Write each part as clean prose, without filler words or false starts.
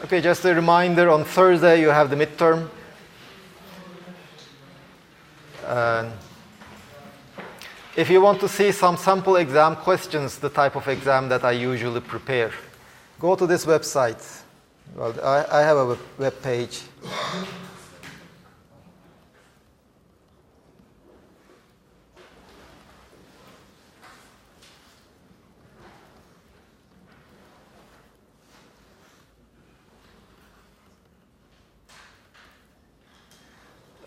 Okay, just a reminder, on Thursday you have the midterm. If you want to see some sample exam questions, the type of exam that I usually prepare, go to this website. Well, I have a web page.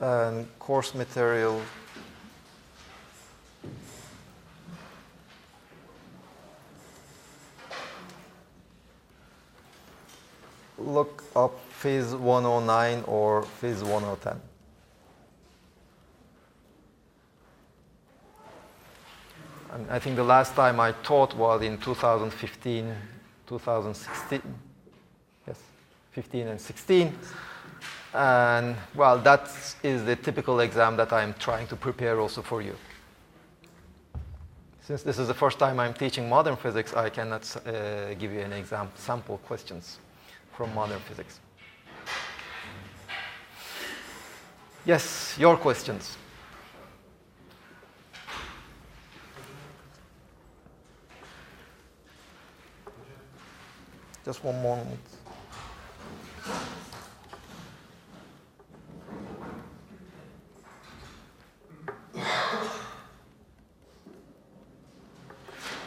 And course material. Look up phys109 or phys110. And I think the last time I taught was in 2015, 2016. Yes, 15 and 16. And, well, that is the typical exam that I'm trying to prepare also for you. Since this is the first time I'm teaching modern physics, I cannot give you an exam sample questions from modern physics. Yes, your questions. Just one moment.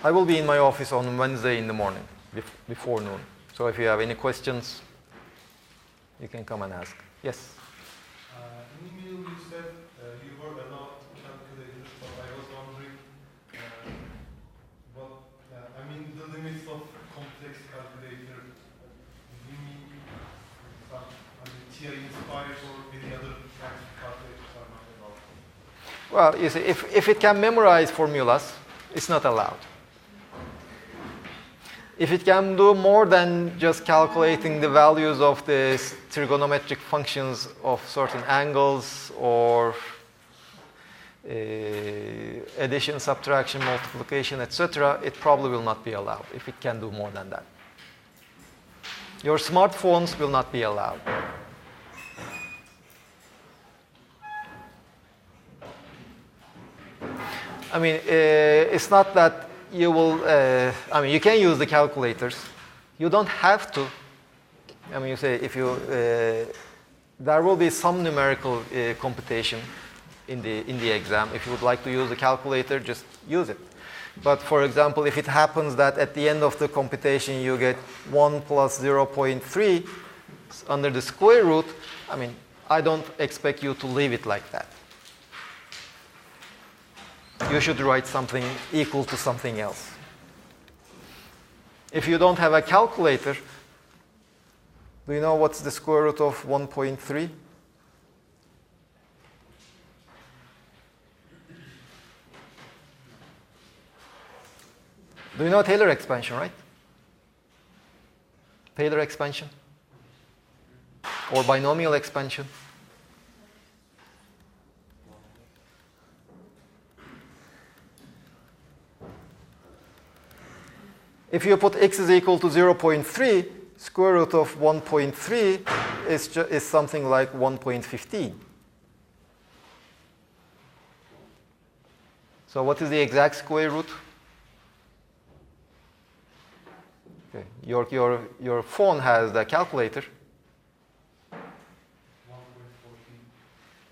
I will be in my office on Wednesday in the morning, before noon. So if you have any questions, you can come and ask. Yes? In email you said you were allowed calculators, but I was wondering I mean the limits of complex calculator. Do you mean some TI inspired or any other kinds of calculators are not allowed? Well, you see, if it can memorize formulas, it's not allowed. If it can do more than just calculating the values of the trigonometric functions of certain angles or addition, subtraction, multiplication, etc., it probably will not be allowed if it can do more than that. Your smartphones will not be allowed. I mean, it's not that you will, I mean, you can use the calculators. You don't have to. I mean, you say if you, there will be some numerical computation in the exam. If you would like to use the calculator, just use it. But for example, if it happens that at the end of the computation you get 1 plus 0.3 under the square root, I mean, I don't expect you to leave it like that. You should write something equal to something else. If you don't have a calculator, do you know what's the square root of 1.3? Do you know Taylor expansion, right? Taylor expansion? Or binomial expansion? If you put x is equal to 0.3, square root of 1.3 is something like 1.15. So what is the exact square root? Okay. Your phone has the calculator. 1.14.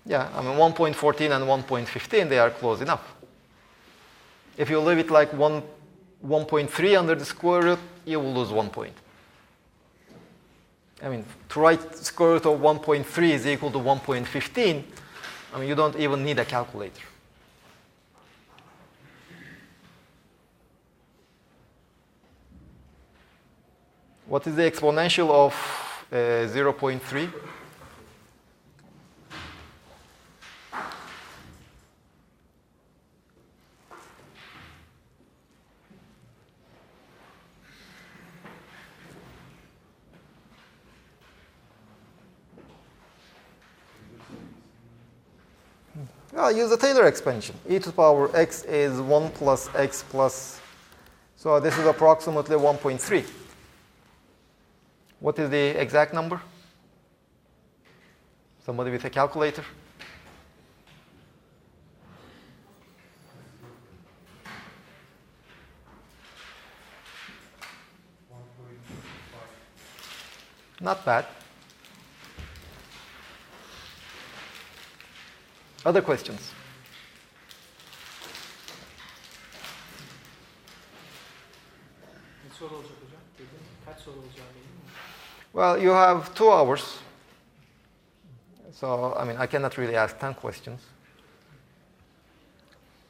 Yeah, I mean 1.14 and 1.15, they are close enough. If you leave it like 1.3 under the square root, you will lose 1 point. I mean, to write square root of 1.3 is equal to 1.15, I mean, you don't even need a calculator. What is the exponential of 0.3? Well, use the Taylor expansion. E to the power x is 1 plus x plus, so this is approximately 1.3. What is the exact number? Somebody with a calculator? Not bad. Other questions? Ne soru olacak hocam? Dedin. Kaç soru olacak değil mi? Well, you have 2 hours. So, I mean, I cannot really ask 10 questions.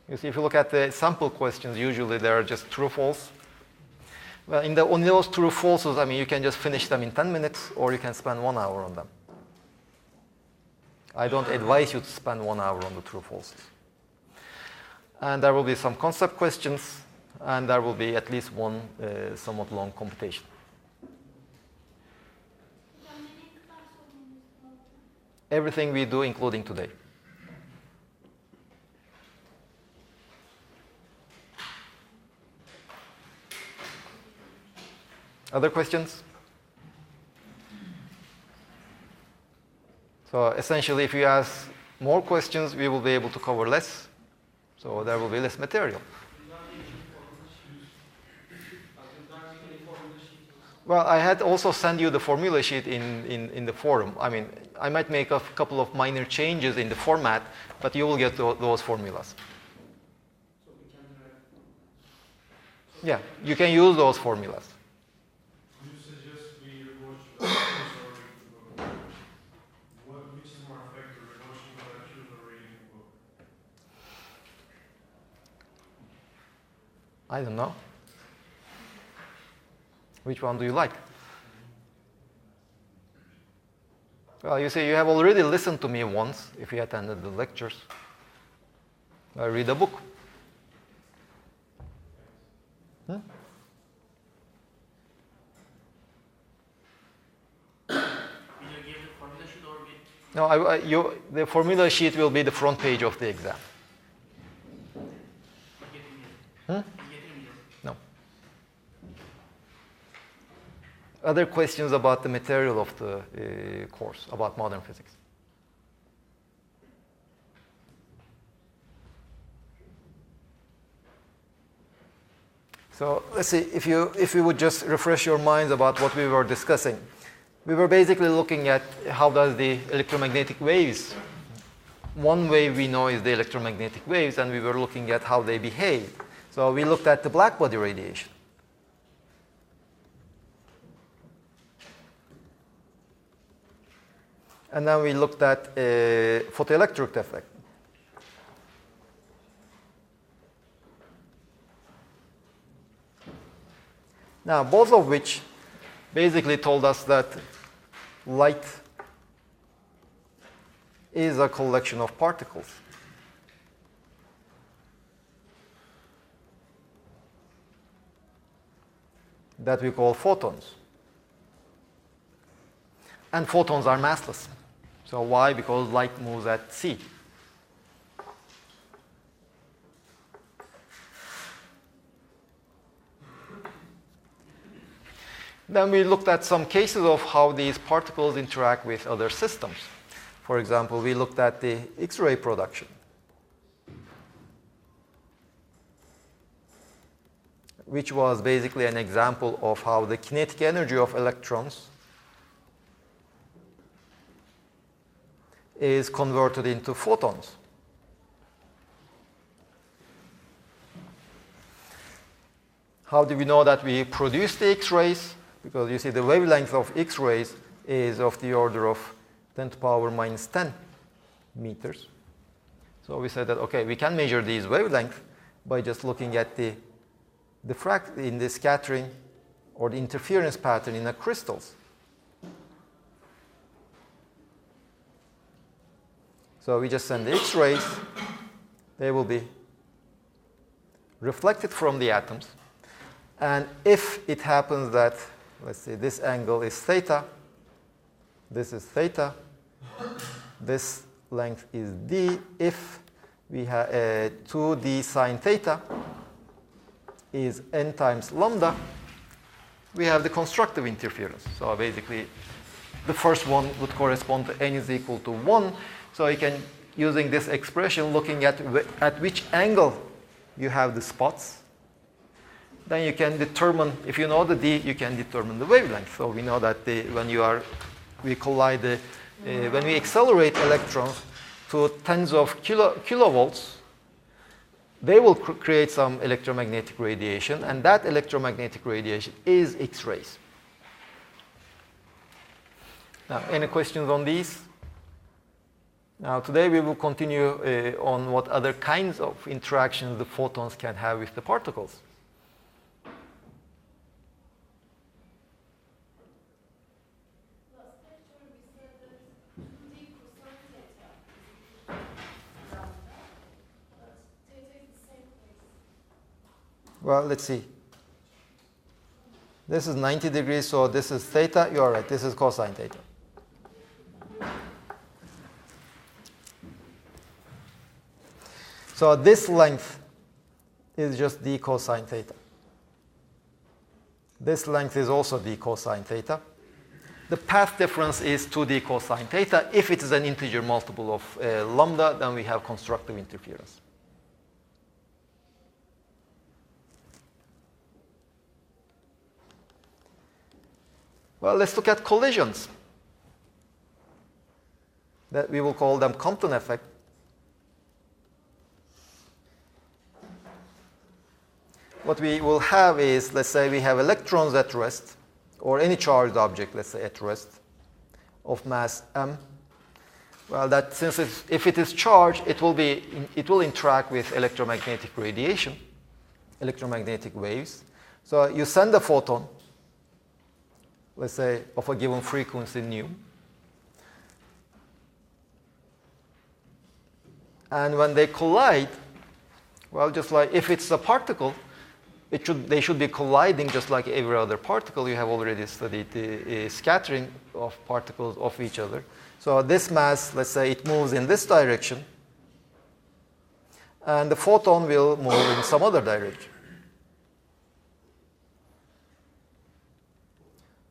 You see, if you look at the sample questions, usually they are just true, false. Well, on those true, falses, I mean, you can just finish them in 10 minutes, or you can spend 1 hour on them. I don't advise you to spend 1 hour on the true, falses. And there will be some concept questions, and there will be at least one somewhat long computation. Everything we do, including today. Other questions? So essentially, if you ask more questions, we will be able to cover less. So there will be less material. Well, I had also sent you the formula sheet in the forum. I mean, I might make a couple of minor changes in the format, but you will get those formulas. Yeah, you can use those formulas. Would you suggest we watch which is more effective, watching the lectures or reading the book? I don't know. Which one do you like? Well, you see, you have already listened to me once if you attended the lectures. I read a book. Hmm? Will you give the formula sheet or will No, the formula sheet will be the front page of the exam. Hmm? No. Other questions about the material of the course, about modern physics? So let's see, if you would just refresh your minds about what we were discussing. We were basically looking at how does the electromagnetic waves, one wave we know is the electromagnetic waves, and we were looking at how they behave. So we looked at the black body radiation. And then we looked at photoelectric effect. Now, both of which basically told us that light is a collection of particles. That we call photons. And photons are massless. So why? Because light moves at c. Then we looked at some cases of how these particles interact with other systems. For example, we looked at the X-ray production, which was basically an example of how the kinetic energy of electrons is converted into photons. How do we know that we produce the X-rays? Because you see the wavelength of X-rays is of the order of 10 to the power minus 10 meters. So we said that, okay, we can measure these wavelengths by just looking at the scattering or the interference pattern in the crystals. So we just send the X-rays. They will be reflected from the atoms. And if it happens that, let's say, this angle is theta, this is theta, this length is d, if we have 2d sine theta is n times lambda, we have the constructive interference. So basically, the first one would correspond to n is equal to 1. So you can, using this expression, looking at which angle you have the spots, then you can determine, if you know the d, you can determine the wavelength. So we know that when we accelerate electrons to tens of kilovolts, they will create some electromagnetic radiation, and that electromagnetic radiation is X-rays. Now, any questions on these? Now, today we will continue on what other kinds of interactions the photons can have with the particles. Well, let's see. This is 90 degrees, so this is theta. You're right, this is cosine theta. So this length is just d cosine theta. This length is also d cosine theta. The path difference is 2d cosine theta. If it is an integer multiple of lambda, then we have constructive interference. Well, let's look at collisions. That we will call them Compton effect. What we will have is, let's say we have electrons at rest, or any charged object, let's say at rest, of mass m. Well, that since if it is charged, it will interact with electromagnetic radiation, electromagnetic waves. So you send a photon, let's say of a given frequency nu, and when they collide, well, just like if it's a particle, they should be colliding just like every other particle. You have already studied the scattering of particles of each other. So this mass, let's say it moves in this direction, and the photon will move in some other direction.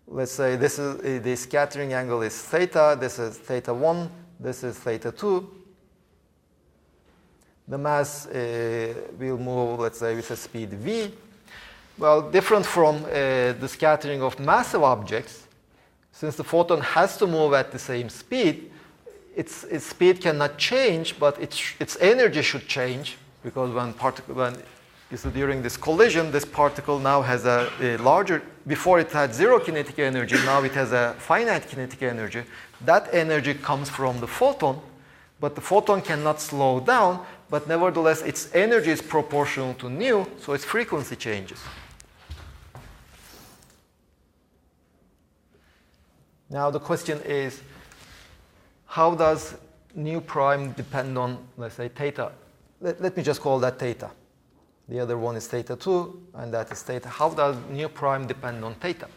Let's say this is the scattering angle is theta, this is theta 1, this is theta 2. The mass will move, let's say, with a speed v. Well, different from the scattering of massive objects, since the photon has to move at the same speed, its speed cannot change, but its energy should change, because during this collision, this particle now has a larger, before it had zero kinetic energy, now it has a finite kinetic energy. That energy comes from the photon, but the photon cannot slow down, but nevertheless its energy is proportional to nu, so its frequency changes. Now the question is, how does nu prime depend on, let's say, theta? Let me just call that theta. The other one is theta 2, and that is theta. How does nu prime depend on theta?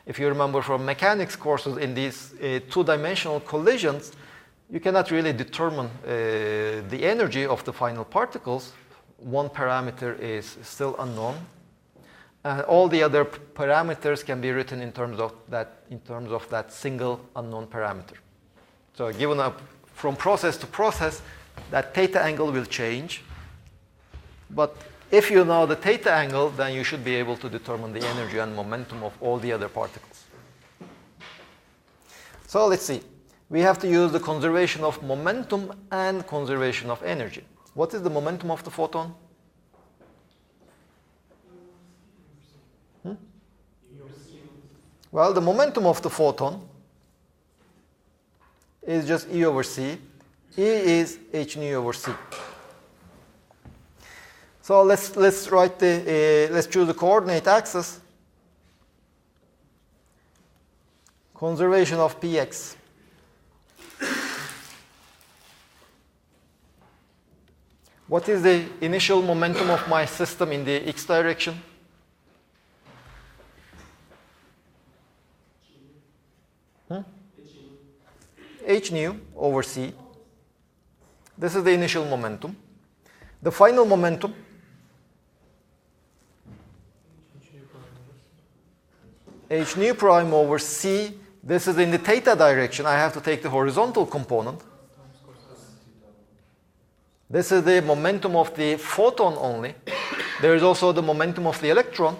If you remember from mechanics courses, in these two-dimensional collisions, you cannot really determine the energy of the final particles. One parameter is still unknown. And all the other parameters can be written in terms of that single unknown parameter. So given up from process to process, that theta angle will change. But if you know the theta angle, then you should be able to determine the energy and momentum of all the other particles. So let's see. We have to use the conservation of momentum and conservation of energy. What is the momentum of the photon? Well, the momentum of the photon is just E over c. E is h nu over c. So let's choose the coordinate axis. Conservation of px. What is the initial momentum of my system in the x direction? H nu over c. This is the initial momentum. The final momentum h nu prime over c, this is in the theta direction. I have to take the horizontal component. This is the momentum of the photon only. There is also the momentum of the electron.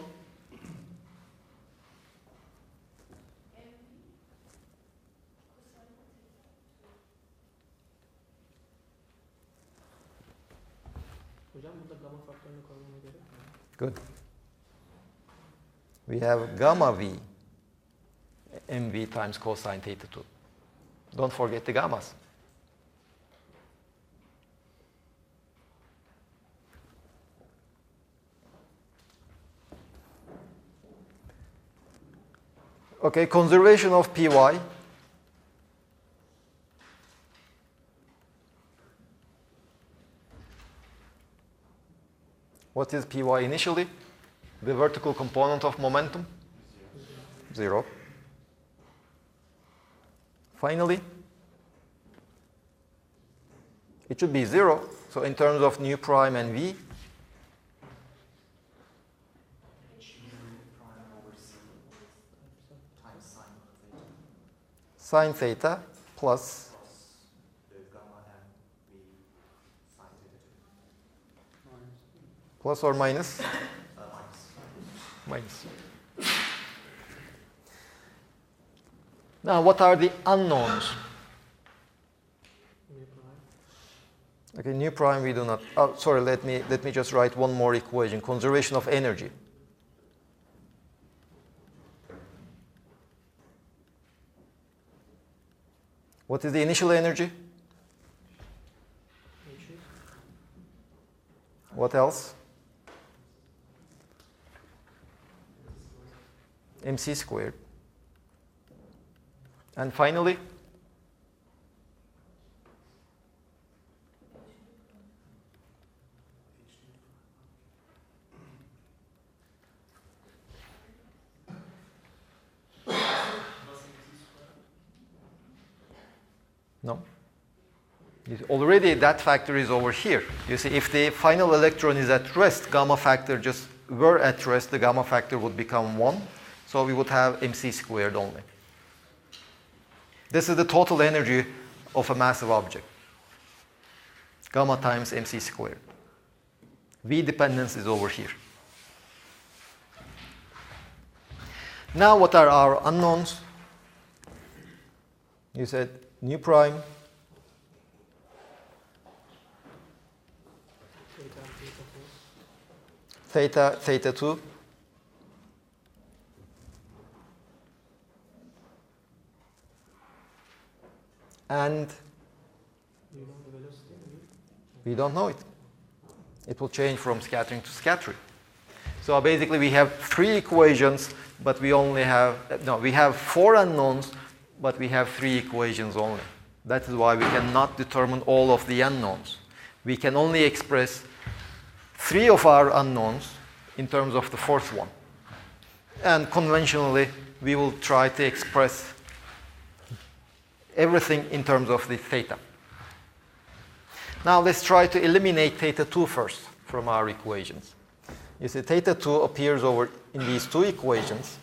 Hocam burada gamma faktörünü koymama gerek mi? Good. We have gamma v mv times cosine theta 2. Don't forget the gammas. Okay, conservation of py. What is py initially? The vertical component of momentum? 0. Finally, it should be 0. So in terms of nu prime and v, sine theta plus plus or minus? Minus. Now, what are the unknowns? Okay, nu prime we do not. Oh, sorry. Let me just write one more equation. Conservation of energy. What is the initial energy? What else? mc squared. And finally, no. Already that factor is over here. You see, if the final electron is at rest, gamma factor just were at rest, the gamma factor would become 1. So we would have mc squared only. This is the total energy of a massive object. Gamma times mc squared. V dependence is over here. Now what are our unknowns? You said nu prime, theta, theta 2, and we don't know it. It will change from scattering to scattering. So basically we have 3 equations, but we only have, we have 4 unknowns, but we have 3 equations only. That is why we cannot determine all of the unknowns. We can only express 3 of our unknowns in terms of the 4th one. And conventionally, we will try to express everything in terms of the theta. Now let's try to eliminate theta 2 first from our equations. You see, theta 2 appears over in these 2 equations.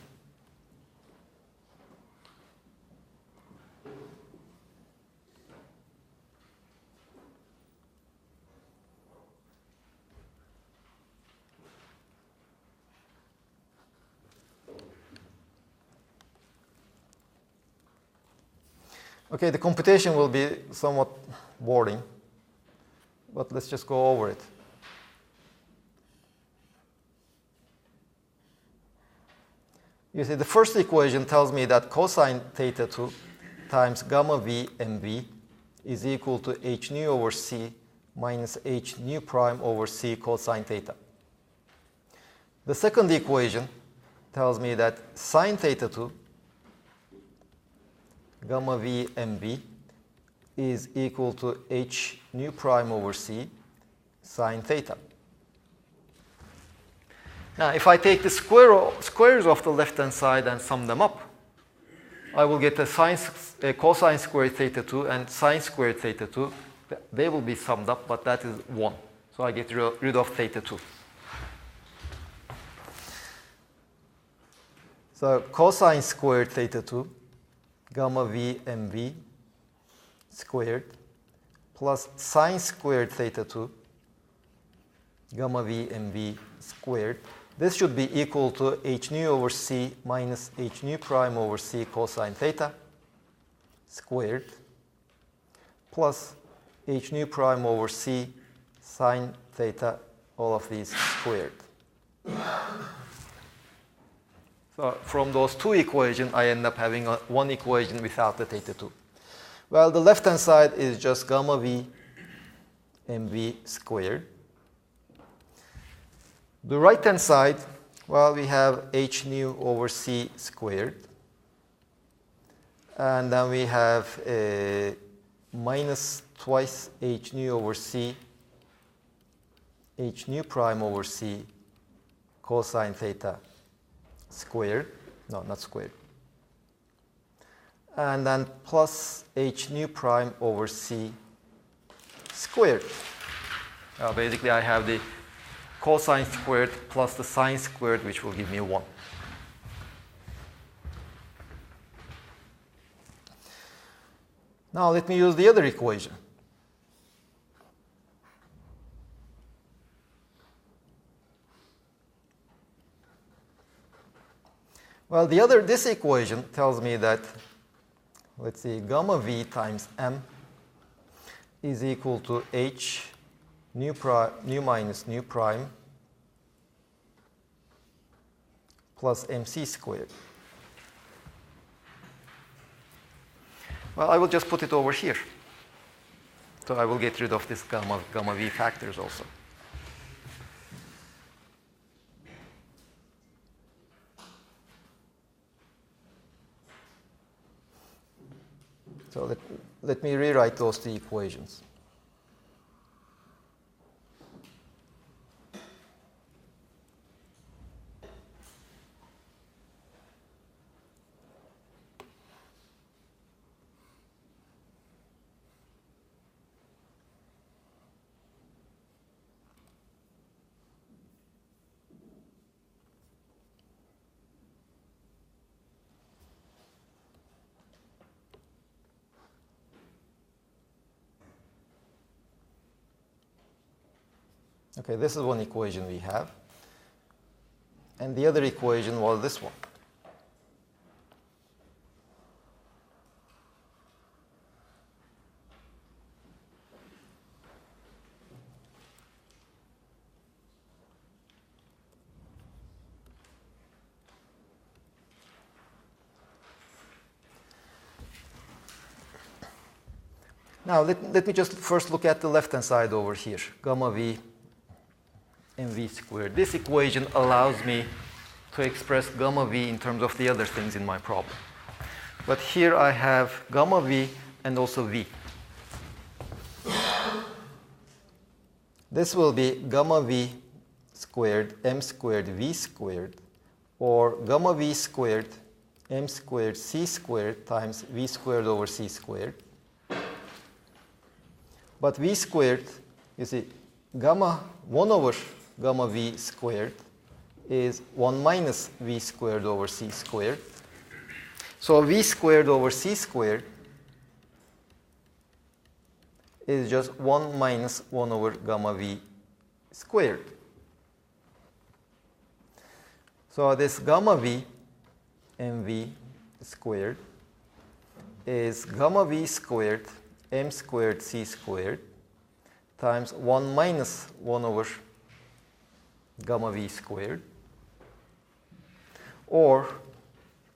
Okay, the computation will be somewhat boring, but let's just go over it. You see, the first equation tells me that cosine theta 2 times gamma v mv is equal to h nu over c minus h nu prime over c cosine theta. The second equation tells me that sine theta 2 gamma v mv is equal to h nu prime over c sine theta. Now, if I take the squares of the left-hand side and sum them up, I will get a cosine squared theta 2 and sine squared theta 2. They will be summed up, but that is 1. So I get rid of theta 2. So cosine squared theta 2, gamma v mv squared, plus sine squared theta 2, gamma v mv squared. This should be equal to h nu over c minus h nu prime over c cosine theta squared, plus h nu prime over c sine theta, all of these squared. So from those two equations, I end up having one equation without the theta 2. Well, the left-hand side is just gamma v mv squared. The right-hand side, well, we have h nu over c squared. And then we have minus twice h nu over c, h nu prime over c cosine theta squared. No, not squared. And then plus h nu prime over c squared. Basically, I have the cosine squared plus the sine squared, which will give me 1. Now let me use the other equation. Well, this equation tells me that, let's see, gamma v times m is equal to h nu minus nu prime plus mc squared. Well, I will just put it over here. So I will get rid of this gamma v factors also. So let me rewrite those two equations. Okay, this is one equation we have. And the other equation was this one. Now, let me just first look at the left-hand side over here, gamma v mv squared. This equation allows me to express gamma v in terms of the other things in my problem. But here I have gamma v and also v. This will be gamma v squared m squared v squared, or gamma v squared m squared c squared times v squared over c squared. But v squared, you see, gamma 1 over gamma v squared is 1 minus v squared over c squared. So v squared over c squared is just 1 minus 1 over gamma v squared. So this gamma v mv squared is gamma v squared m squared c squared times 1 minus 1 over gamma v squared, or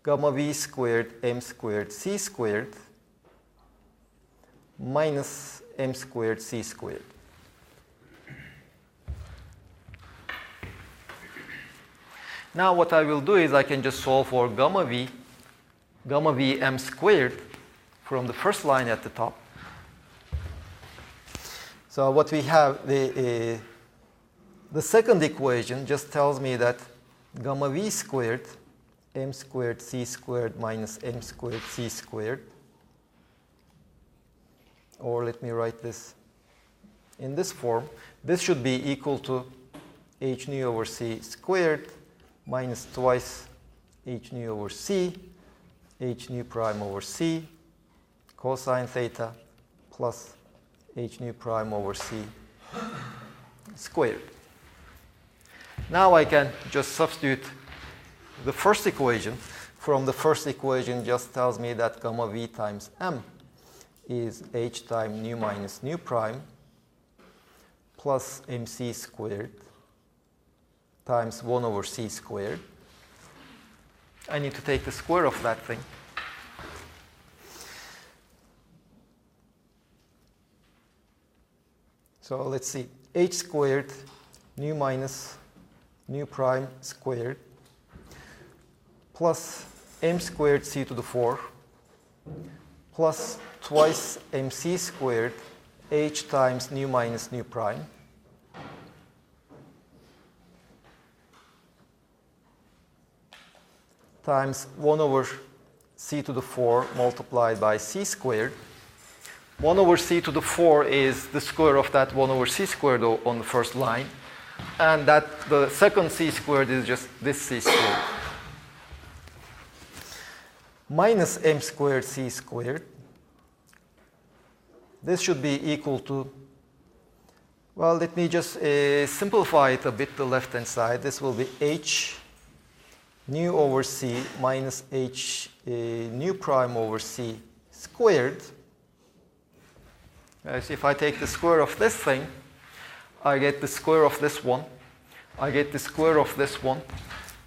gamma v squared m squared c squared minus m squared c squared. Now what I will do is I can just solve for gamma v m squared from the first line at the top. So what we have, the second equation just tells me that gamma v squared m squared c squared minus m squared c squared, or let me write this in this form, this should be equal to h nu over c squared minus twice h nu over c, h nu prime over c, cosine theta plus h nu prime over c squared. Now I can just substitute the first equation. From the first equation just tells me that gamma v times m is h times nu minus nu prime plus mc squared times 1 over c squared. I need to take the square of that thing. So let's see, h squared nu minus nu prime squared plus m squared c to the 4 plus twice mc squared h times nu minus nu prime times 1 over c to the 4 multiplied by c squared. 1 over c to the 4 is the square of that 1 over c squared on the first line. And that the second c squared is just this c squared. Minus m squared c squared. This should be equal to, well, let me just simplify it a bit, the left-hand side. This will be h nu over c minus h nu prime over c squared. As if I take the square of this thing, I get the square of this one. I get the square of this one.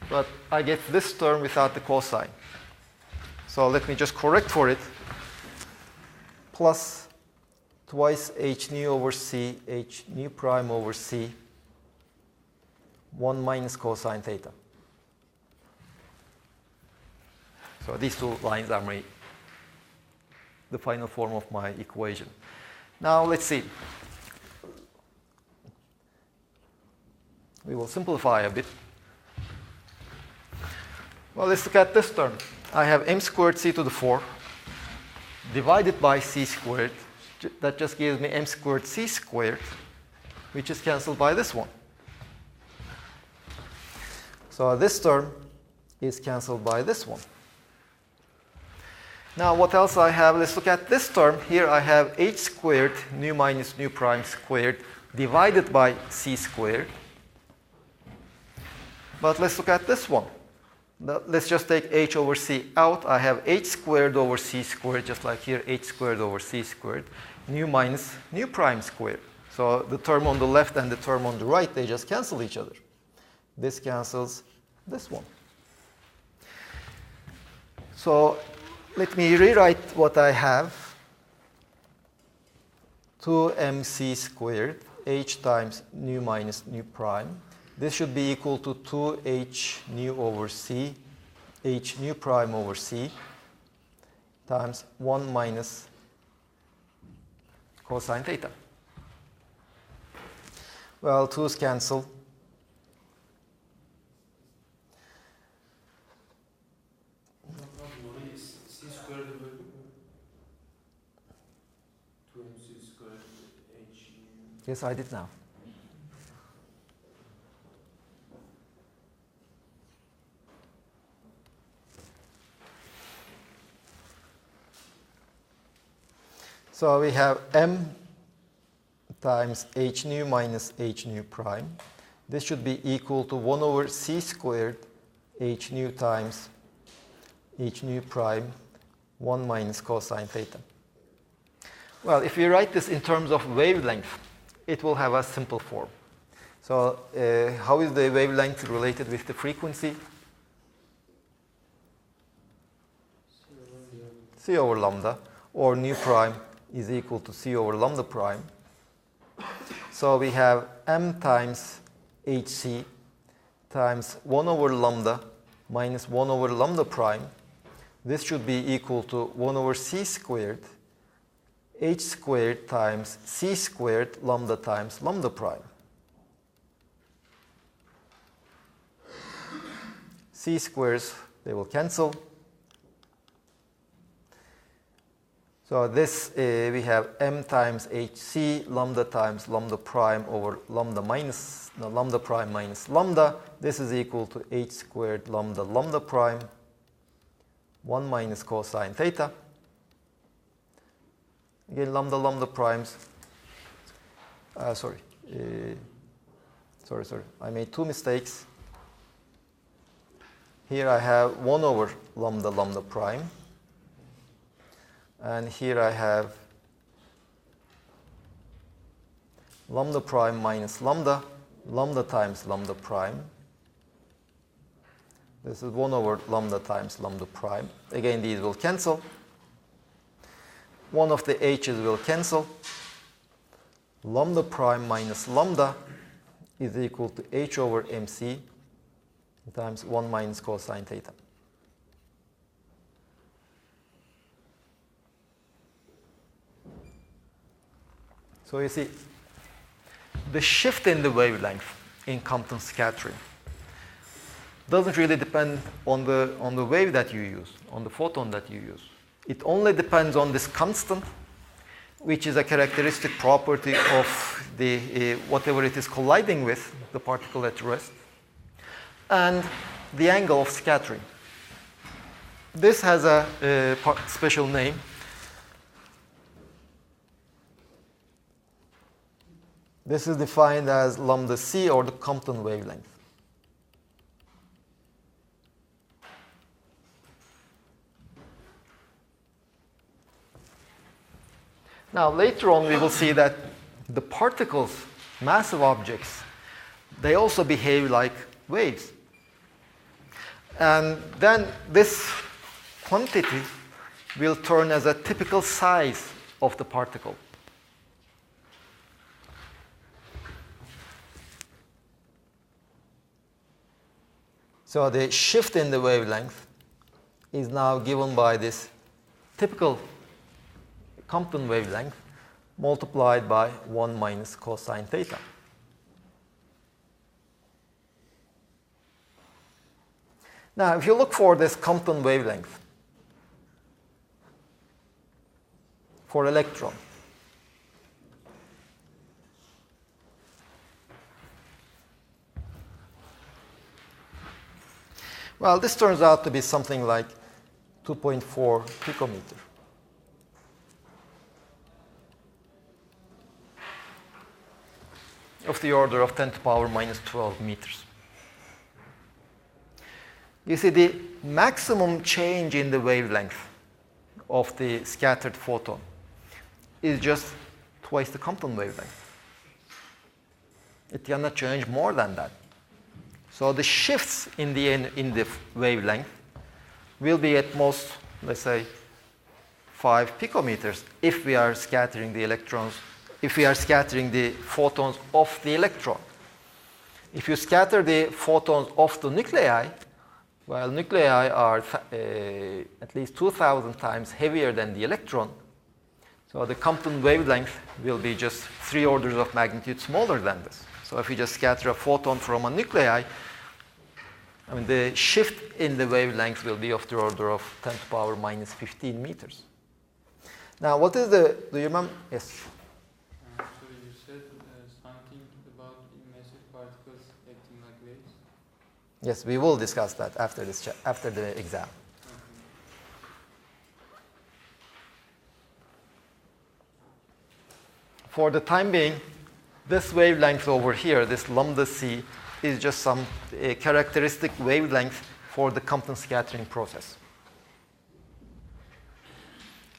But I get this term without the cosine. So let me just correct for it. Plus twice h nu over c, h nu prime over c, 1 minus cosine theta. So these two lines are the final form of my equation. Now let's see. We will simplify a bit. Well, let's look at this term. I have m squared c to the 4 divided by c squared. That just gives me m squared c squared, which is cancelled by this one. So this term is cancelled by this one. Now what else I have? Let's look at this term. Here I have h squared nu minus nu prime squared divided by c squared. But let's look at this one. Let's just take h over c out. I have h squared over c squared, just like here, h squared over c squared, nu minus nu prime squared. So the term on the left and the term on the right, they just cancel each other. This cancels this one. So let me rewrite what I have. 2mc squared, h times nu minus nu prime. This should be equal to 2h nu over c, h nu prime over c, times 1 minus cosine theta. Well, 2's cancel. C squared böldük mü? 2mc squared h. Yes, I did now. So we have m times h nu minus h nu prime. This should be equal to 1 over c squared h nu times h nu prime 1 minus cosine theta. Well, if we write this in terms of wavelength, it will have a simple form. So how is the wavelength related with the frequency? C over lambda, or nu prime is equal to c over lambda prime. So we have m times hc times 1 over lambda minus 1 over lambda prime. This should be equal to 1 over c squared, h squared times c squared lambda times lambda prime. C squares, they will cancel. So this, we have m times hc, lambda times lambda prime over lambda minus, no, lambda prime minus lambda. This is equal to h squared lambda lambda prime, 1 minus cosine theta. Again, lambda lambda primes. Sorry, I made two mistakes. Here I have 1 over lambda lambda prime. And here I have lambda prime minus lambda, lambda times lambda prime. This is 1 over lambda times lambda prime. Again, these will cancel. One of the h's will cancel. Lambda prime minus lambda is equal to h over mc times 1 minus cosine theta. So you see, the shift in the wavelength in Compton scattering doesn't really depend on the wave that you use, on the photon that you use. It only depends on this constant, which is a characteristic property of the whatever it is colliding with, the particle at rest, and the angle of scattering. This has a special name. This is defined as lambda c, or the Compton wavelength. Now, later on, we will see that the particles, massive objects, they also behave like waves. And then this quantity will turn as a typical size of the particle. So the shift in the wavelength is now given by this typical Compton wavelength multiplied by 1 minus cosine theta. Now, if you look for this Compton wavelength for electron, well, this turns out to be something like 2.4 picometer. Of the order of 10 to the power minus 12 meters. You see, the maximum change in the wavelength of the scattered photon is just twice the Compton wavelength. It cannot change more than that. So the shifts in the wavelength will be at most, let's say, 5 picometers if we are scattering the electrons, if we are scattering the photons off the electron. If you scatter the photons off the nuclei, well, nuclei are at least 2,000 times heavier than the electron. So the Compton wavelength will be just 3 orders of magnitude smaller than this. So if you just scatter a photon from a nuclei, I mean, the shift in the wavelength will be of the order of 10 to the power minus 15 meters. Now, what is do you remember? Yes? So you said something about massive particles acting like waves? Yes, we will discuss that after after the exam. For the time being, this wavelength over here, this lambda c, is just some characteristic wavelength for the Compton scattering process.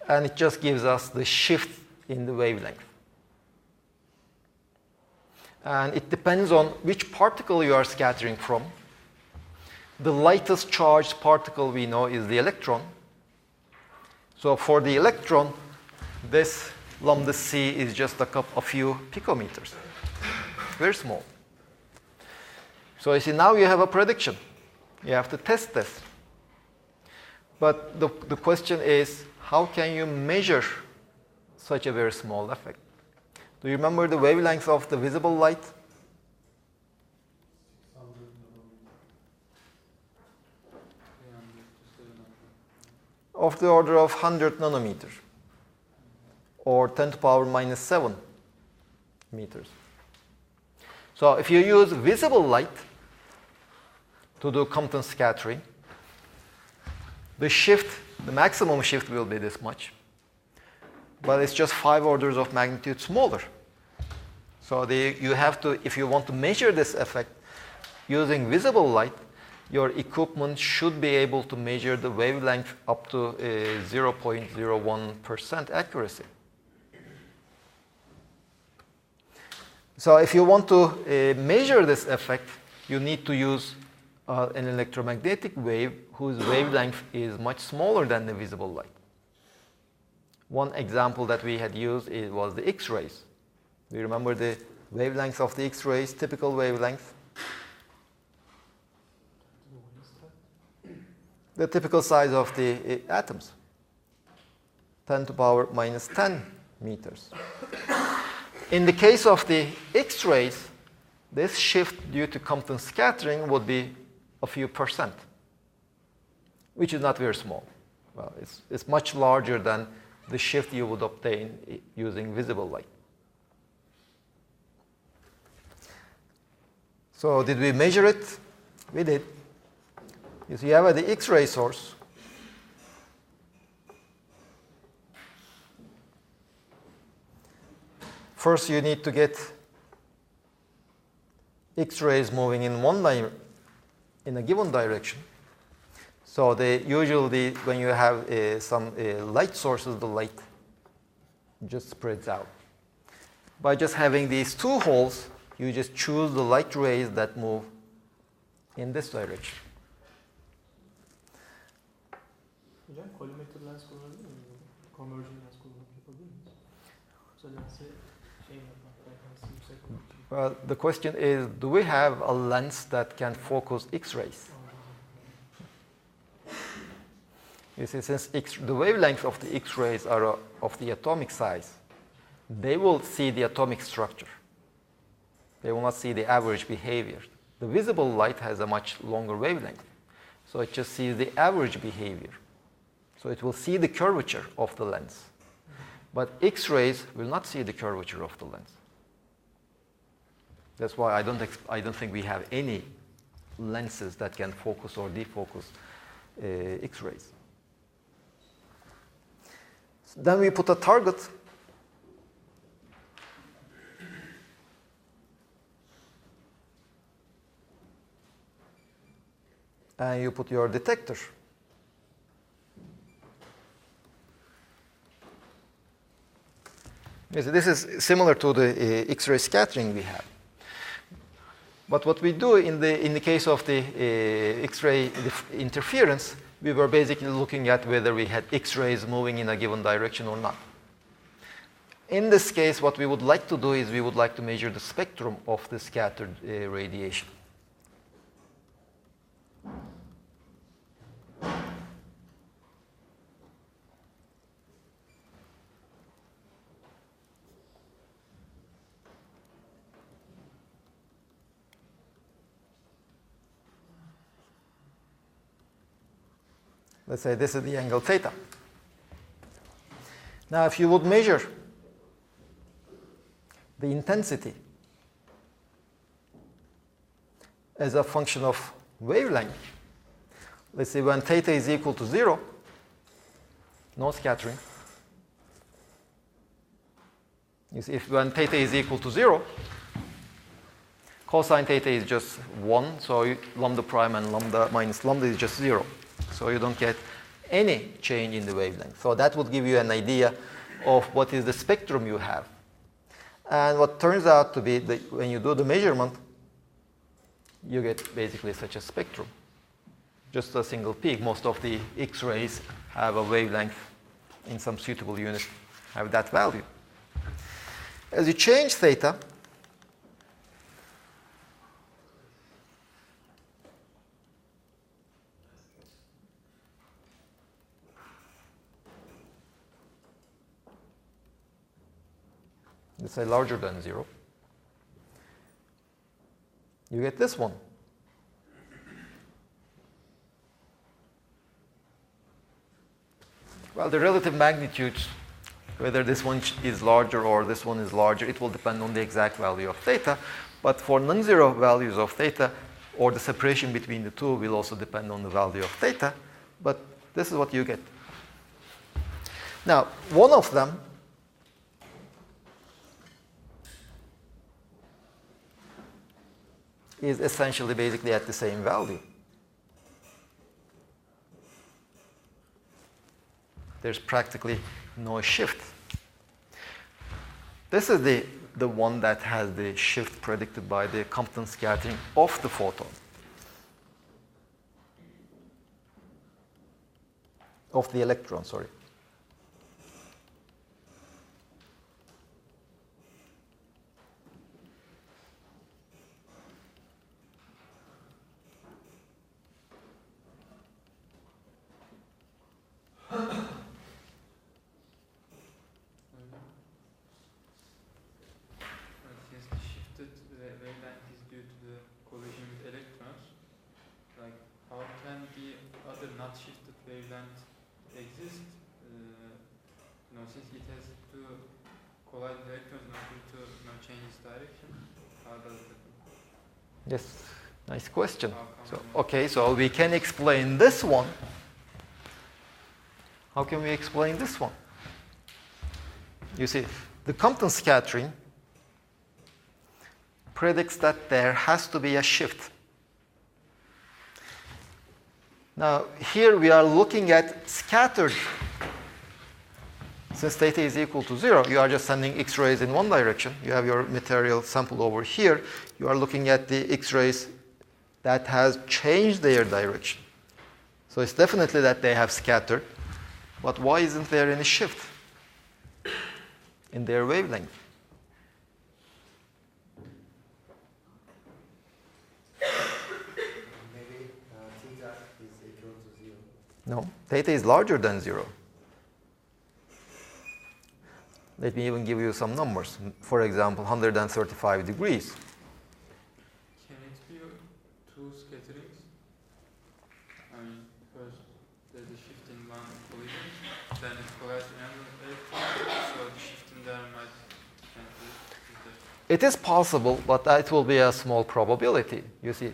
And it just gives us the shift in the wavelength. And it depends on which particle you are scattering from. The lightest charged particle we know is the electron. So for the electron, this lambda c is just a few picometers. Very small. So you see, now you have a prediction. You have to test this. But the question is, how can you measure such a very small effect? Do you remember the wavelength of the visible light? Of the order of 100 nanometers. or 10 to the power minus 7 meters. So if you use visible light to do Compton scattering, the maximum shift will be this much. But it's just 5 orders of magnitude smaller. So you have to, if you want to measure this effect using visible light, your equipment should be able to measure the wavelength up to 0.01% accuracy. So if you want to measure this effect, you need to use an electromagnetic wave whose wavelength is much smaller than the visible light. One example that we had used was the X-rays. Do you remember the wavelength of the X-rays, typical wavelength? The typical size of the atoms, 10 to the power minus 10 meters. In the case of the X-rays, this shift due to Compton scattering would be a few %, which is not very small. Well, it's much larger than the shift you would obtain using visible light. So did we measure it? We did. You see, you have the X-ray source. First, you need to get X-rays moving in in a given direction. So usually, when you have some light sources, the light just spreads out. By just having these two holes, you just choose the light rays that move in this direction. Hocam kolimetre lens kullanabilir miyiz? Converging lens kullanıp yapabilir miyiz? Yoksa lensi şey mi yapmak, frekansı yüksek olmak için? Well, the question is, do we have a lens that can focus X-rays? You see, since the wavelength of the X-rays are of the atomic size, they will see the atomic structure. They will not see the average behavior. The visible light has a much longer wavelength, so it just sees the average behavior. So it will see the curvature of the lens. But X-rays will not see the curvature of the lens. That's why I don't think we have any lenses that can focus or defocus X-rays. Then we put a target. And you put your detector. This is similar to the X-ray scattering we have. But what we do in the case of the X-ray interference, we were basically looking at whether we had X-rays moving in a given direction or not. In this case, what we would like to do is we would like to measure the spectrum of the scattered radiation. Let's say this is the angle theta. Now, if you would measure the intensity as a function of wavelength, let's say when theta is equal to 0, no scattering. You see, if when theta is equal to 0, cosine theta is just 1, so lambda prime and lambda minus lambda is just 0. So you don't get any change in the wavelength. So that would give you an idea of what is the spectrum you have. And what turns out to be, when you do the measurement, you get basically such a spectrum. Just a single peak. Most of the X-rays have a wavelength in some suitable unit, have that value. As you change theta, let's say larger than 0, you get this one. Well, the relative magnitudes Whether this one is larger or this one is larger, it will depend on the exact value of theta. But for non-zero values of theta, or the separation between the two will also depend on the value of theta. But this is what you get. Now, one of them is essentially basically at the same value. There's practically no shift. This is the one that has the shift predicted by the Compton scattering of the photon. Of the electron, sorry. Since the shifted wavelength is due to the collision with electrons, like how can the other not shifted wavelength exist? Since it has to collide with electrons in order to change its direction, how does it happen? Yes, nice question. How So, come okay, so we can explain this one. How can we explain this one? You see, the Compton scattering predicts that there has to be a shift. Now, here we are looking at scattered. Since theta is equal to 0, you are just sending X-rays in one direction. You have your material sample over here. You are looking at the X-rays that has changed their direction. So it's definitely that they have scattered. But why isn't there any shift in their wavelength? Maybe theta is equal to 0. No, theta is larger than 0. Let me even give you some numbers. For example, 135 degrees. Can it be two scatterings? I mean, first there's a shift in one collision, then it collides with another electron, so the shift in there might cancel. It is possible, but it will be a small probability. You see,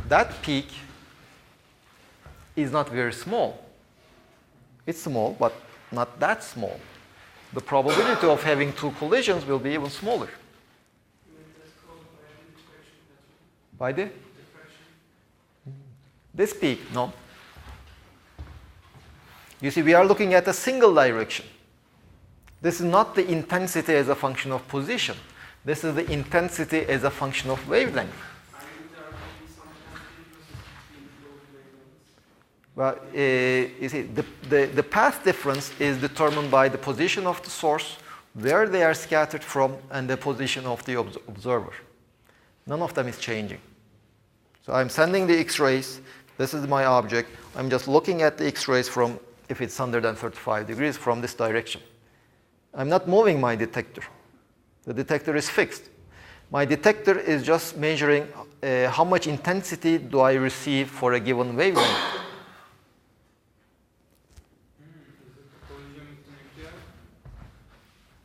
that peak is not very small. It's small, but not that small. The probability of having two collisions will be even smaller. By the? This peak, no. You see, we are looking at a single direction. This is not the intensity as a function of position. This is the intensity as a function of wavelength. Well, you see, the path difference is determined by the position of the source, where they are scattered from, and the position of the observer. None of them is changing. So I'm sending the X-rays. This is my object. I'm just looking at the X-rays from, if it's 135 degrees, from this direction. I'm not moving my detector. The detector is fixed. My detector is just measuring how much intensity do I receive for a given wavelength.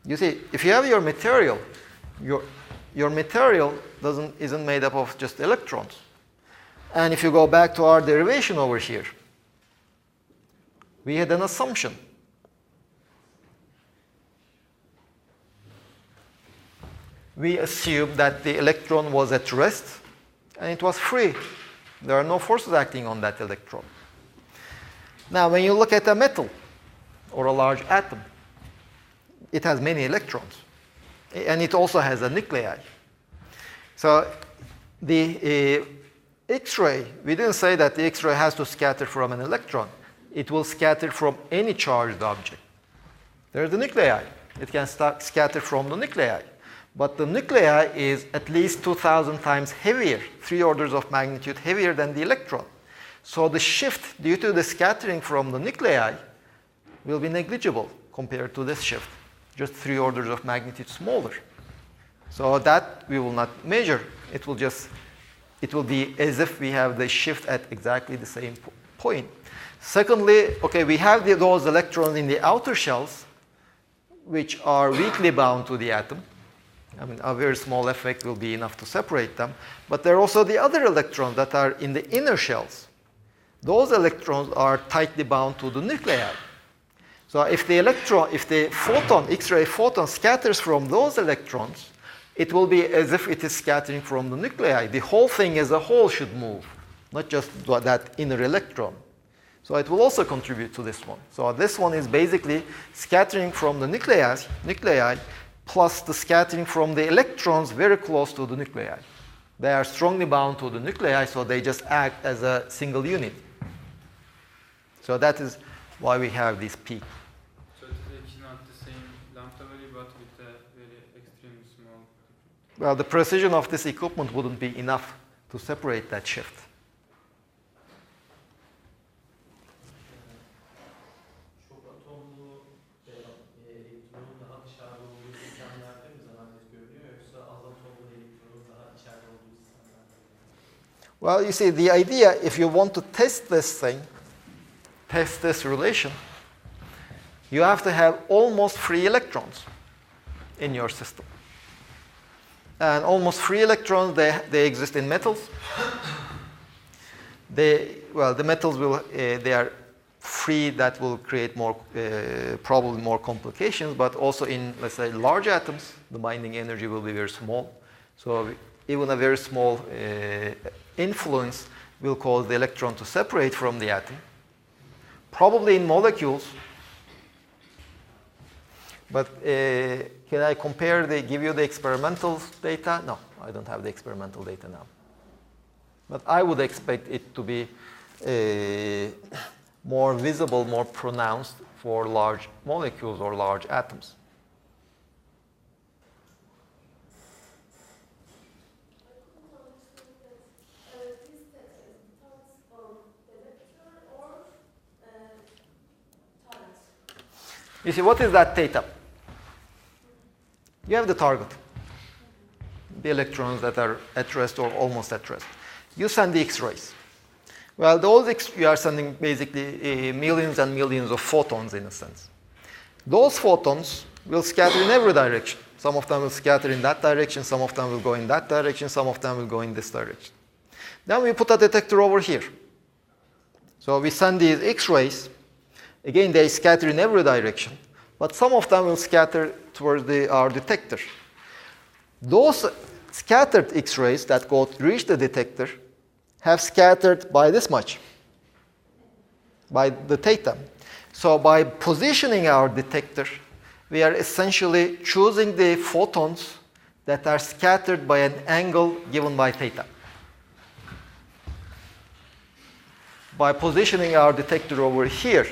You see, if you have your material, your material isn't made up of just electrons. And if you go back to our derivation over here, we had an assumption. We assumed that the electron was at rest and it was free. There are no forces acting on that electron. Now, when you look at a metal or a large atom, it has many electrons, and it also has a nuclei. So the X-ray, we didn't say that the X-ray has to scatter from an electron. It will scatter from any charged object. There's the nuclei. It can scatter from the nuclei. But the nuclei is at least 2,000 times heavier, 3 orders of magnitude heavier than the electron. So the shift due to the scattering from the nuclei will be negligible compared to this shift, just 3 orders of magnitude smaller. So that we will not measure. It will be as if we have the shift at exactly the same point. Secondly, okay, we have those electrons in the outer shells. which are weakly bound to the atom. I mean, a very small effect will be enough to separate them. But there are also the other electrons that are in the inner shells. Those electrons are tightly bound to the nuclei. So if the photon, X-ray photon scatters from those electrons, it will be as if it is scattering from the nuclei. The whole thing as a whole should move, not just that inner electron. So it will also contribute to this one. So this one is basically scattering from the nuclei plus the scattering from the electrons very close to the nuclei. They are strongly bound to the nuclei, so they just act as a single unit. So that is why we have this peak. So it is actually not the same lambda value, but with a very extremely small. Well, the precision of this equipment wouldn't be enough to separate that shift. Çok atomlu elektronun daha dışarıda olduğu sistemlerde mi zanamet görünüyor yoksa az atomlu elektronun daha içeride olduğu sistemlerde mi? Well, you see, the idea, if you want to test this thing, test this relation, you have to have almost free electrons in your system. And almost free electrons, they exist in metals. The metals they are free, that will create more, probably more complications, but also in, let's say, large atoms, the binding energy will be very small. So even a very small influence will cause the electron to separate from the atom. Probably in molecules, but can I give you the experimental data? No, I don't have the experimental data now. But I would expect it to be more visible, more pronounced for large molecules or large atoms. You see, what is that theta? You have the target, the electrons that are at rest or almost at rest. You send the X-rays. Well, you are sending basically millions and millions of photons in a sense. Those photons will scatter in every direction. Some of them will scatter in that direction, some of them will go in that direction, some of them will go in this direction. Then we put a detector over here. So we send these X-rays. Again, they scatter in every direction, but some of them will scatter towards our detector. Those scattered X-rays that reach the detector have scattered by this much, by the theta. So by positioning our detector, we are essentially choosing the photons that are scattered by an angle given by theta. By positioning our detector over here,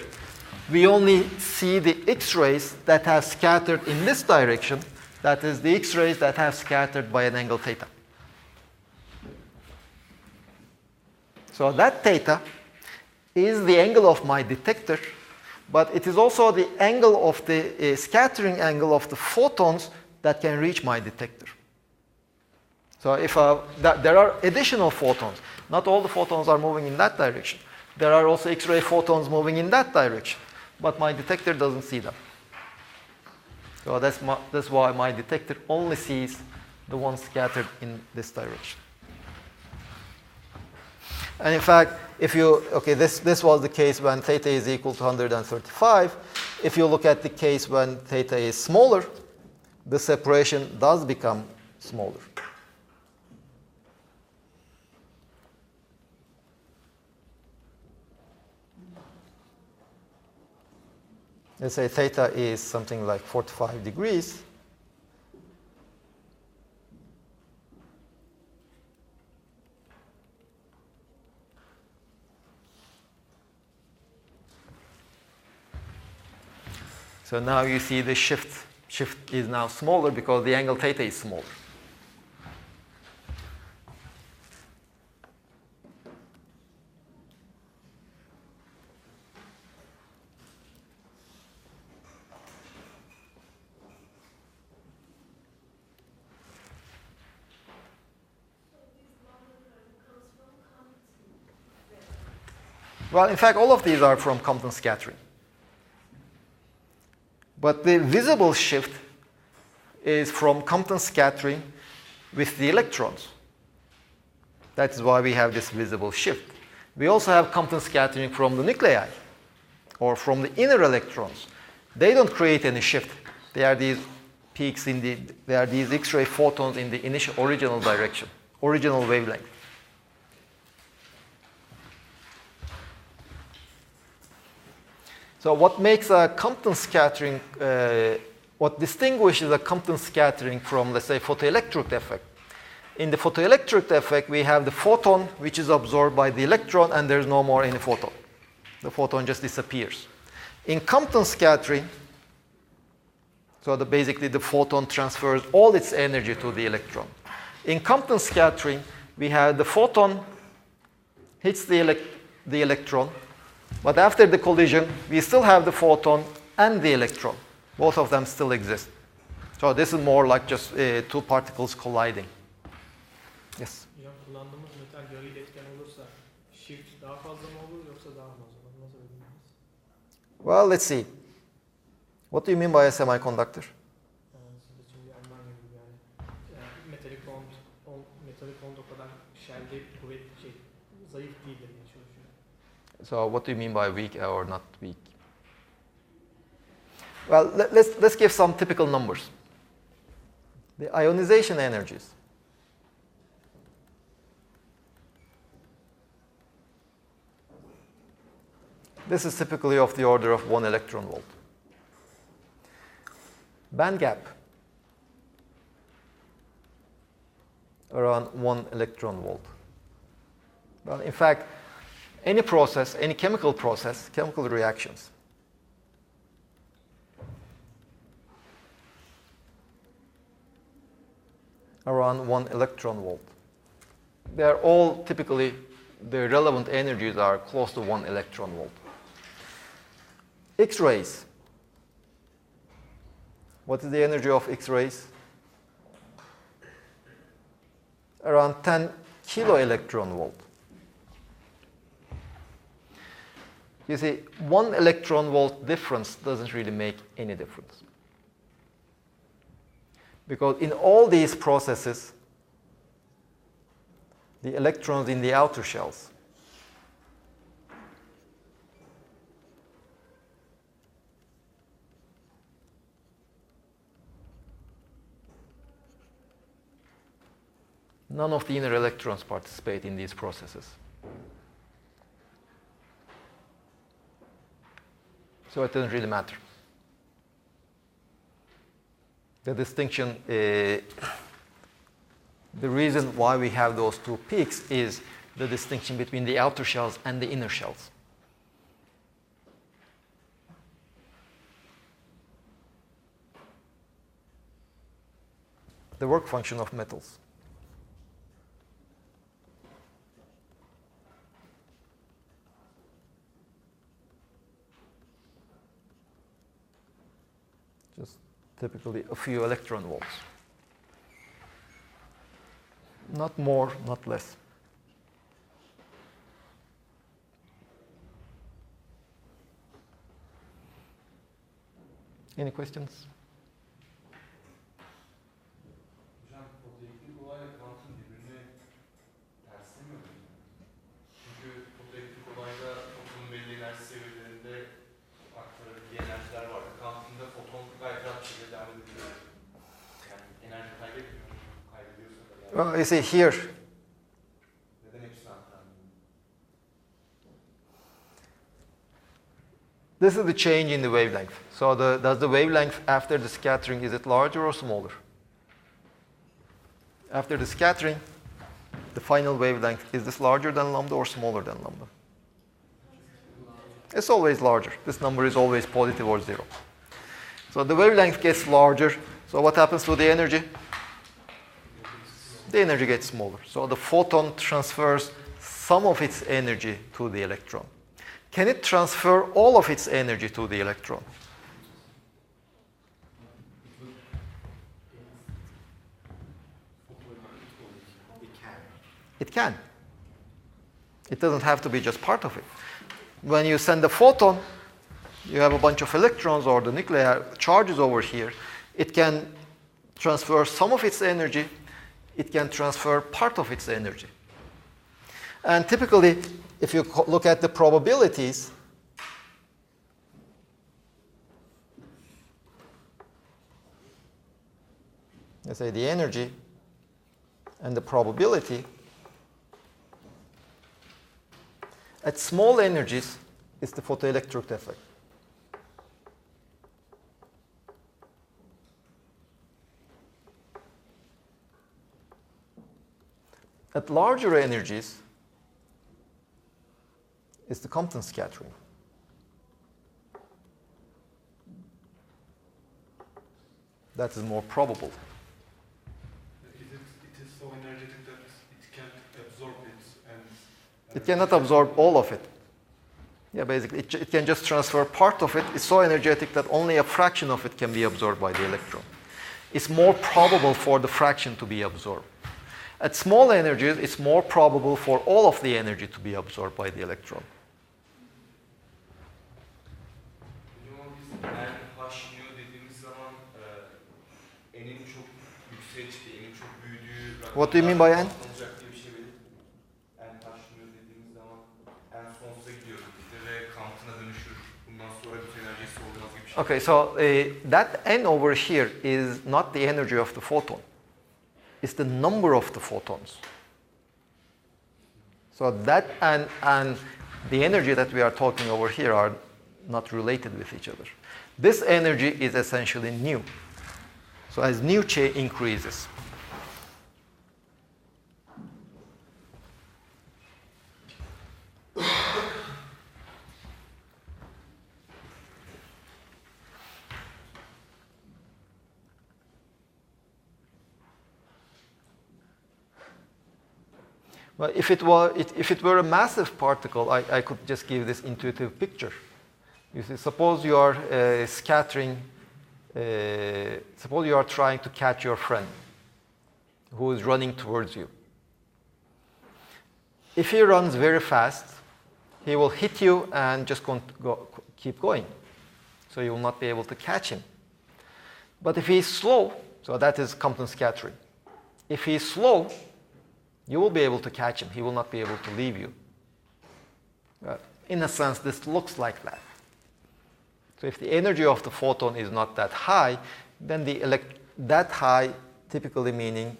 we only see the X-rays that have scattered in this direction, that is the X-rays that have scattered by an angle theta. So that theta is the angle of my detector, but it is also the angle of the scattering angle of the photons that can reach my detector. So if there are additional photons, not all the photons are moving in that direction. There are also X-ray photons moving in that direction, but my detector doesn't see them. So that's why my detector only sees the ones scattered in this direction. And in fact, this was the case when theta is equal to 135. If you look at the case when theta is smaller, the separation does become smaller. Let's say theta is something like 45 degrees. So now you see the shift is now smaller because the angle theta is smaller. Well, in fact, all of these are from Compton scattering. But the visible shift is from Compton scattering with the electrons. That is why we have this visible shift. We also have Compton scattering from the nuclei or from the inner electrons. They don't create any shift. They are these peaks they are these X-ray photons in the original direction, original wavelength. So what makes a Compton scattering, what distinguishes a Compton scattering from, let's say, photoelectric effect? In the photoelectric effect, we have the photon which is absorbed by the electron, and there's no more any photon. The photon just disappears. In Compton scattering, so basically the photon transfers all its energy to the electron. In Compton scattering, we have the photon hits the electron, but after the collision, we still have the photon and the electron. Both of them still exist. So this is more like just two particles colliding. Yes? Hocam kullandığımız metal yarıyla etken olursa shift daha fazla mı olur yoksa daha mı az olur? Nasıl bilmiyoruz? Well, let's see. What do you mean by a semiconductor? Sizde şimdi Almanya gibi yani metalik bond o kadar shell'de kuvvetli zayıf değildir diye çalışıyorum. So what do you mean by weak or not weak? Well, let's give some typical numbers. The ionization energies. This is typically of the order of 1 electron volt. Band gap, around 1 electron volt. Well, in fact, any process, any chemical process, chemical reactions, around 1 electron volt. They are all typically, the relevant energies are close to 1 electron volt. X-rays. What is the energy of X-rays? Around 10 kilo electron volt. You see, 1 electron volt difference doesn't really make any difference. Because in all these processes, the electrons in the outer shells none of the inner electrons participate in these processes. So it doesn't really matter. The distinction, the reason why we have those two peaks is the distinction between the outer shells and the inner shells. The work function of metals. Just typically a few electron volts. Not more, not less. Any questions? Hocam fotoelektrik olayla kuantum birbirine tersi mi? Çünkü fotoelektrik olayda fotonun belli enerji seviyelerinde aktarabildiği enerjiler var. Kuantumda foton gayet rahat bir şekilde devam edebiliyor. Yani enerji kaybetmiyor. Kaybediyorsa da yani. Well, you see here, Neden hepsini aktaramıyor? this is the change in the wavelength. So does the wavelength after the scattering, is it larger or smaller? After the scattering, the final wavelength, is this larger than lambda or smaller than lambda? It's always larger. This number is always positive or 0. So the wavelength gets larger. So what happens to the energy? The energy gets smaller. So the photon transfers some of its energy to the electron. Can it transfer all of its energy to the electron? It can. It doesn't have to be just part of it. When you send a photon, you have a bunch of electrons or the nuclear charges over here, it can transfer some of its energy, it can transfer part of its energy. And typically, if you look at the probabilities, let's say the energy and the probability, at small energies is the photoelectric effect. At larger energies is the Compton scattering. That is more probable. It is so energetic that it can't absorb it, and It cannot absorb all of it. Yeah, basically, it can just transfer part of it. It's so energetic that only a fraction of it can be absorbed by the electron. It's more probable for the fraction to be absorbed. At small energies, it's more probable for all of the energy to be absorbed by the electron. Hocam biz n dediğimiz zaman n'in çok yükseğe çıktığı, n'in çok büyüdüğü What do you mean by n? olacak diye bir şey belirtmiyor. N dediğimiz zaman n sonsuza gidiyor bizde ve Compton'a dönüşür. Bundan sonra bütün enerjisi olmaz gibi bir şey. Okay, so that n over here is not the energy of the photon. It's the number of the photons. So that and the energy that we are talking over here are not related with each other. This energy is essentially nu. So as nu increases, well, if it were a massive particle, I could just give this intuitive picture. You see, suppose you are suppose you are trying to catch your friend who is running towards you. If he runs very fast, he will hit you and just keep going. So you will not be able to catch him. But if he is slow, so that is Compton scattering. If he is slow, you will be able to catch him. He will not be able to leave you. In a sense, this looks like that. So if the energy of the photon is not that high, then that high typically meaning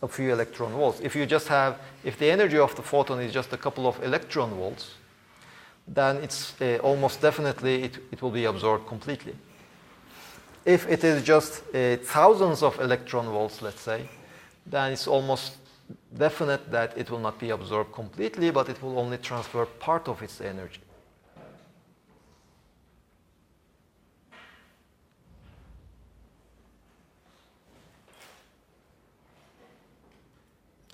a few electron volts. If the energy of the photon is just a couple of electron volts, then it's almost definitely it will be absorbed completely. If it is just thousands of electron volts, let's say, then it's almost definite that it will not be absorbed completely, but it will only transfer part of its energy.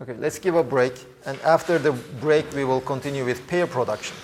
Okay, let's give a break, and after the break we will continue with pair production.